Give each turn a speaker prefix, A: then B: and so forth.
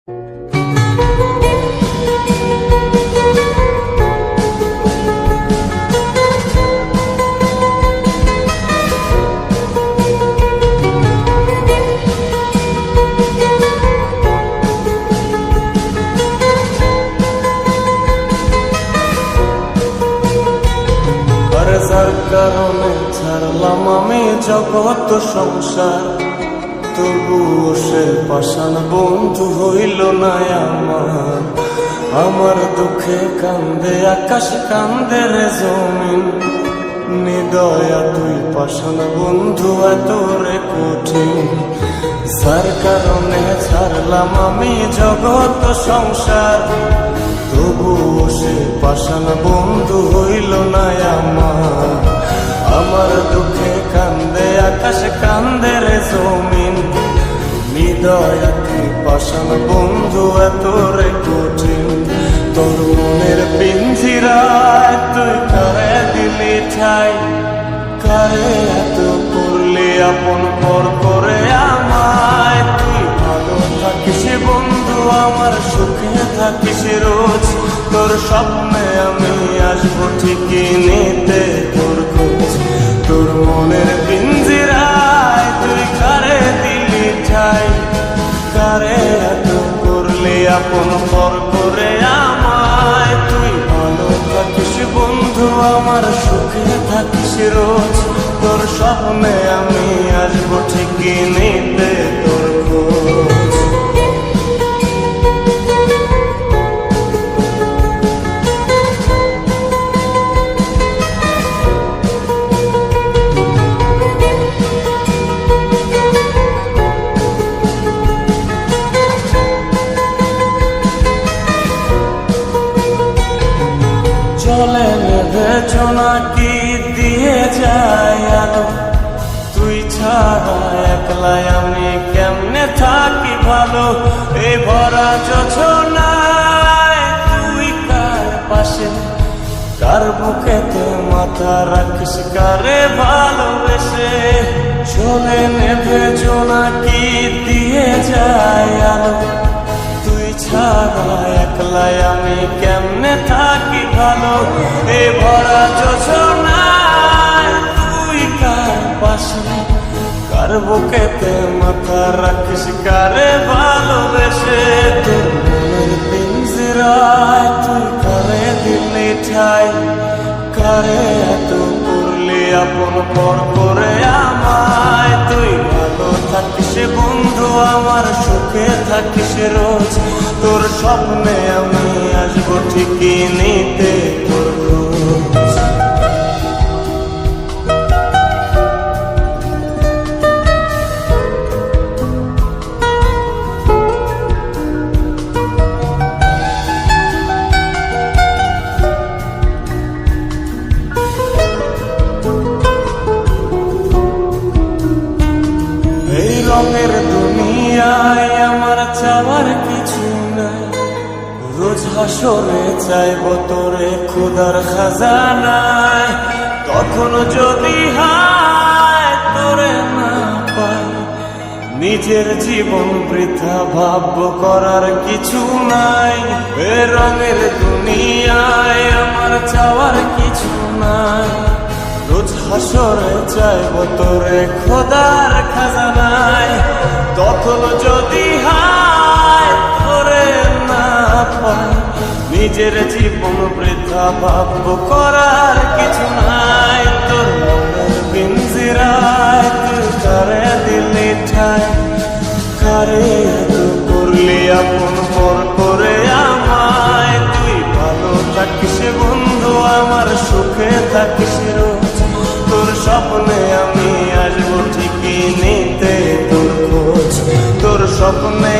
A: যার কারণে ছাড়লাম আমি জগৎ সংসার, তবুও সে পাষাণ বন্ধু হইল না আমার। আমার দুঃখে কান্দে আকাশ, কান্দে রে জমিন, নিদয়া তুই পাষাণ বন্ধু এত রে কঠিন। যার কারণে ছাড়লাম আমি জগৎ সংসার, তবুও সে পাষাণ বন্ধু হইল না আমার। আমার দুঃখে কান্দে আকাশ, কান্দে রে জমিন, নিদয়া তুই পাষাণ বন্ধু এত রে কঠিন। তোর মনের পিঞ্জিরায় তুই কারে দিলি ঠাই, কারে এত করলি আপন পর করে আমায়। তুই ভালো থাকিস বন্ধু আমার, সুখে থাকিস রোজ, তোর স্বপ্নে আমি আসবো ঠিকই নিতে তোর খোঁজ। তোর মনের পিঞ্জিরায় তুই কারে দিলি ঠাই, কারে এত করলি আপন পর করে আমায়। তুই ভালো থাকিস বন্ধু আমার, সুখে থাকিস রোজ, তোর স্বপ্নে আমি আসবো ঠিকই নিতে তোর খোঁজ। চলে নেভে জোনাকি দিয়ে যায় আলো, তুই ছাড়া একলাই আমি কেমনে থাকি ভালো। এই ভরা যোছনায় তুই কার পাশে, কার বুকেতে মাথা রাখিস, কারে ভালোবেসে। চলে নেভে জোনাকি দিয়ে যায় আলো, তুই ছাড়া একলাই আমি কেমনে থাকি ভালো। এ ভরা যোছনায় তুই কার পাশে, কার বুকেতে মাথা রাখিস, কারে ভালোবেসে। তোর মনের পিঞ্জিরায় তুই কারে দিলি ঠাই, কারে এত করলি আপন পর করে আমায়। তুই ভালো থাকিস বন্ধু আমার, সুখে থাকিস রোজ, তোর স্বপ্নে আমি আসবো ঠিকই নিতে তোর খোঁজ। এই রঙের দুনিয়ায় আমার চাওয়ার কিছু নাই, রোজ হাসরে চাইব তোরে খোদার খাজানায়। তখন যদি হায় তোরে না পাই, নিজের জীবন বৃথা ভাবব করার কিছু নাই। এ রঙের দুনিয়ায় আমার চাওয়ার কিছু নাই, রোজ হাসরে চাইব তোরে খোদার খাজানায়। তখন যদি হায় তোরে না পাই, নিজের জীবন বৃথা ভাবব করার কিছু নাই। তোর মনের পিঞ্জিরায় তুই কারে দিলি ঠাই, কারে এত করলি আপন পর করে আমায়। তুই ভালো থাকিস বন্ধু আমার, সুখে থাকিস রোজ, তোর স্বপ্নে আমি আসবো ঠিকই নিতে তোর খোঁজ। তোর স্বপ্নে